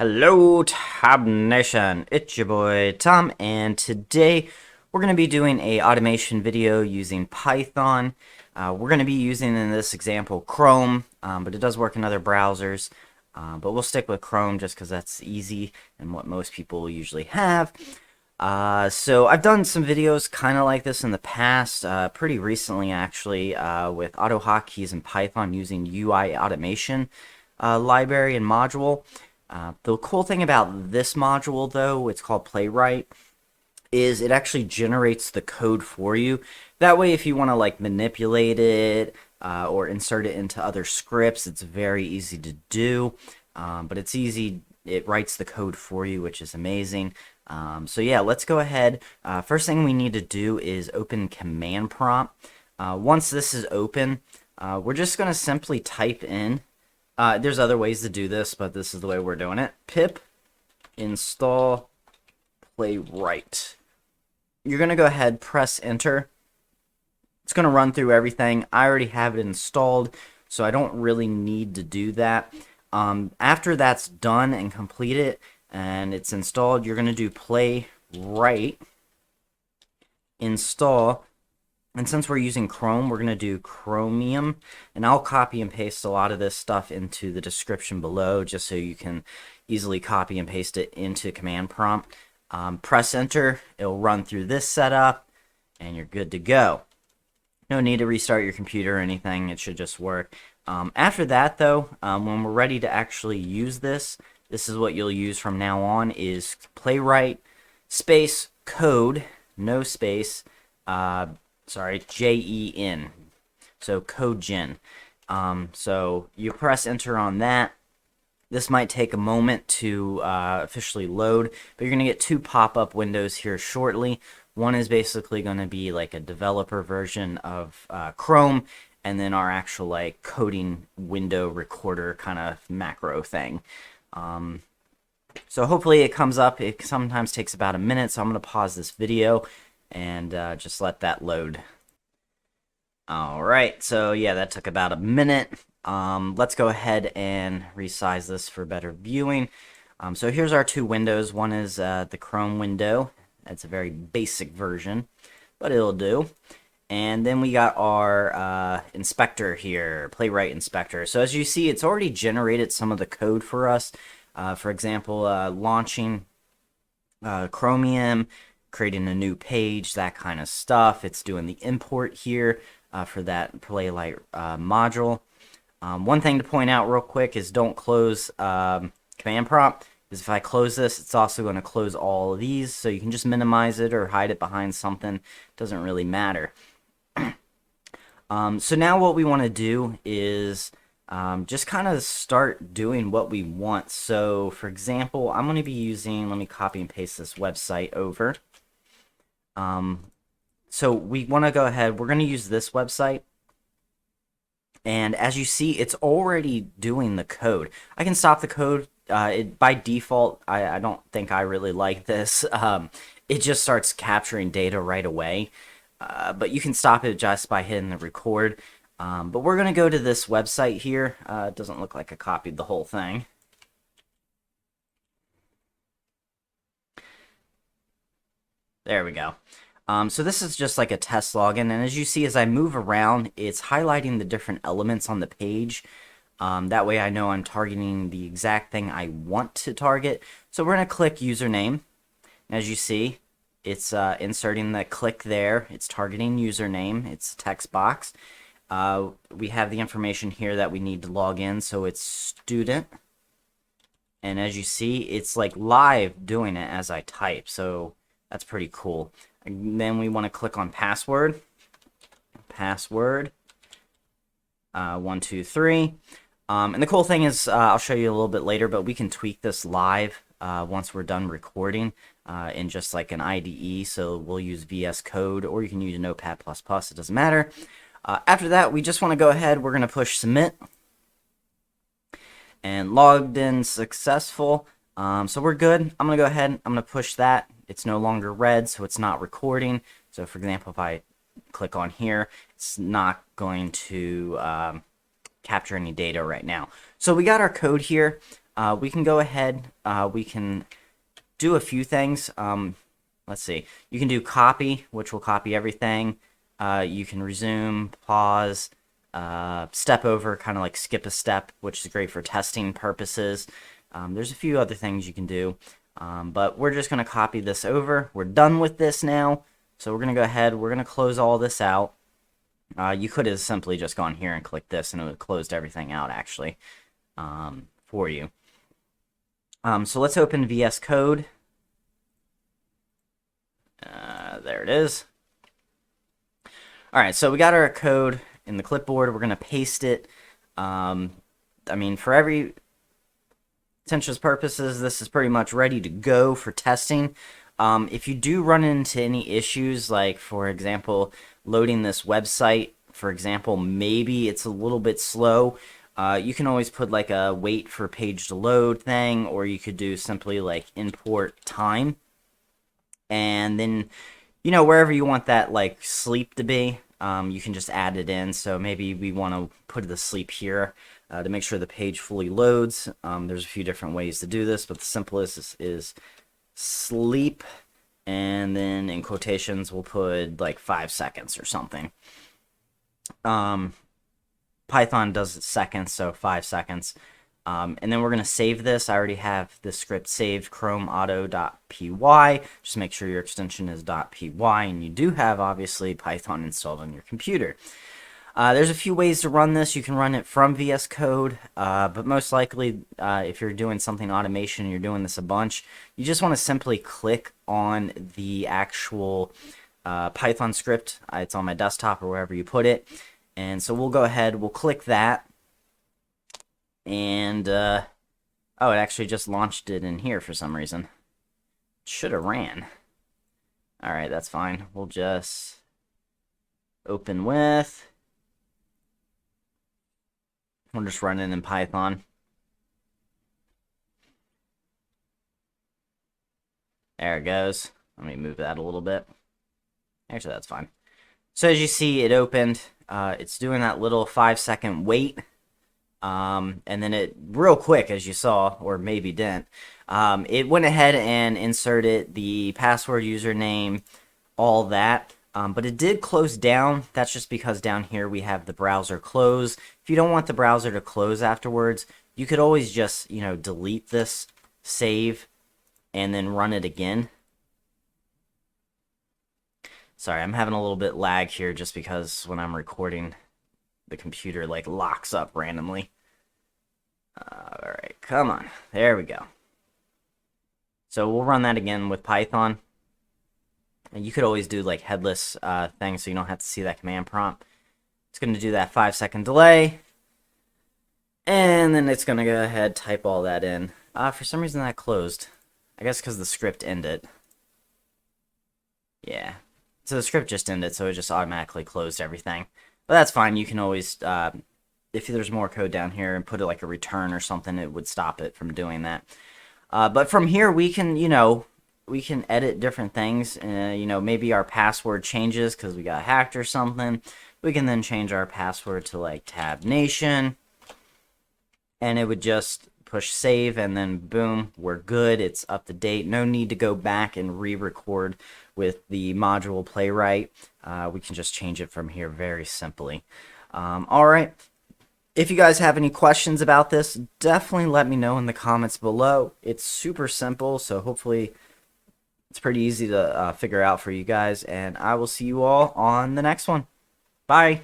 Hello, Tab Nation. It's your boy Tom, and today we're going to be doing a automation video using Python. We're going to be using in this example Chrome, but it does work in other browsers. But we'll stick with Chrome just because that's easy and what most people usually have. So I've done some videos kind of like this in the past, pretty recently actually, with AutoHotkeys in Python using UI automation library and module. The cool thing about this module, though, it's called PlayWright, is it actually generates the code for you. That way, if you want to like manipulate it or insert it into other scripts, it's very easy to do. But it's easy. It writes the code for you, which is amazing. So yeah, let's go ahead. First thing we need to do is open command prompt. Once this is open, we're just going to simply type in. There's other ways to do this, but this is the way we're doing it. Pip install PlayWright. You're going to go ahead, press enter. It's going to run through everything. I already have it installed, so I don't really need to do that. After that's done and completed and it's installed, you're going to do PlayWright install. And since we're using Chrome, we're going to do chromium. And I'll copy and paste a lot of this stuff into the description below just so you can easily copy and paste it into command prompt. Press enter. It'll run through this setup, and you're good to go. No need to restart your computer or anything. It should just work. After that, though, when we're ready to actually use this, this is what you'll use from now on is PlayWright space code, no space, Jen. So codegen. So you press enter on that. This might take a moment to officially load, but you're going to get two pop-up windows here shortly. One is basically going to be like a developer version of Chrome, and then our actual like coding window recorder kind of macro thing. So hopefully it comes up. It sometimes takes about a minute, so I'm going to pause this video and just let that load. Alright, so yeah, that took about a minute. Let's go ahead and resize this for better viewing. So here's our two windows. One is the Chrome window. That's a very basic version, but it'll do. And then we got our inspector here, PlayWright inspector. So as you see, it's already generated some of the code for us. For example, launching chromium, creating a new page, that kind of stuff. It's doing the import here for that PlayWright module. One thing to point out real quick is don't close command prompt, because if I close this, it's also going to close all of these, so you can just minimize it or hide it behind something. It doesn't really matter. So now what we want to do is just kind of start doing what we want. So for example, I'm going to be using, let me copy and paste this website over. So we want to go ahead, we're going to use this website. And as you see, it's already doing the code. I can stop the code. By default, I don't think I really like this. It just starts capturing data right away. But you can stop it just by hitting the record. But we're going to go to this website here. It doesn't look like I copied the whole thing. There we go. So this is just like a test login, and as you see, as I move around, it's highlighting the different elements on the page. That way I know I'm targeting the exact thing I want to target. So we're going to click username. And as you see, it's inserting the click there. It's targeting username. It's a text box. We have the information here that we need to log in, so it's student. And as you see, it's like live doing it as I type, so that's pretty cool. And then we want to click on password. Password. 1, 2, 3. And the cool thing is, I'll show you a little bit later, but we can tweak this live once we're done recording in just like an IDE. So we'll use VS Code, or you can use Notepad++. It doesn't matter. After that, we just want to go ahead. We're going to push submit. And logged in successful. So we're good. I'm going to go ahead. I'm going to push that. It's no longer red, so it's not recording. So for example, if I click on here, it's not going to capture any data right now. So we got our code here. we can go ahead, we can do a few things. Let's see. You can do copy, which will copy everything. You can resume, pause, step over, kind of like skip a step, which is great for testing purposes. There's a few other things you can do, but we're just going to copy this over. We're done with this now, so we're going to go ahead. We're going to close all this out. You could have simply just gone here and clicked this, and it would have closed everything out, actually, for you. So let's open VS Code. There it is. All right, so we got our code in the clipboard. We're going to paste it. I mean, for every intentions purposes, this is pretty much ready to go for testing. If you do run into any issues, like, for example, loading this website, for example, maybe it's a little bit slow, you can always put like a wait for page to load thing, or you could do simply like import time. And then, you know, wherever you want that like sleep to be, you can just add it in. So maybe we want to put the sleep here to make sure the page fully loads. There's a few different ways to do this, but the simplest is sleep, and then in quotations we'll put like 5 seconds or something. Python does it seconds, so 5 seconds. And then we're going to save this. I already have this script saved, chromeauto.py. Just make sure your extension is .py, and you do have, obviously, Python installed on your computer. There's a few ways to run this. You can run it from VS Code, but most likely, if you're doing something automation and you're doing this a bunch, you just want to simply click on the actual Python script. It's on my desktop or wherever you put it. And so we'll go ahead, we'll click that. And, oh, it actually just launched it in here for some reason. Should have ran. Alright, that's fine. We'll just open with. We'll just run it in Python. There it goes. Let me move that a little bit. Actually, that's fine. So as you see, it opened. It's doing that little 5-second wait. And then it, real quick, as you saw, or maybe didn't, it went ahead and inserted the password, username, all that. But it did close down. That's just because down here we have the browser close. If you don't want the browser to close afterwards, you could always just, you know, delete this, save, and then run it again. Sorry, I'm having a little bit lag here just because when I'm recording, the computer like locks up randomly. Alright, come on. There we go. So we'll run that again with Python. And you could always do like headless things so you don't have to see that command prompt. It's going to do that 5-second delay. And then it's going to go ahead, type all that in. For some reason that closed. I guess because the script ended. Yeah. So the script just ended, so it just automatically closed everything. But that's fine. You can always, if there's more code down here and put it like a return or something, it would stop it from doing that. But from here, we can, you know, we can edit different things. You know, maybe our password changes because we got hacked or something. We can then change our password to like Tab Nation. And it would just push save, and then boom, we're good. It's up to date. No need to go back and re-record with the module PlayWright. We can just change it from here very simply. Alright, if you guys have any questions about this, definitely let me know in the comments below. It's super simple, so hopefully it's pretty easy to figure out for you guys, and I will see you all on the next one. Bye!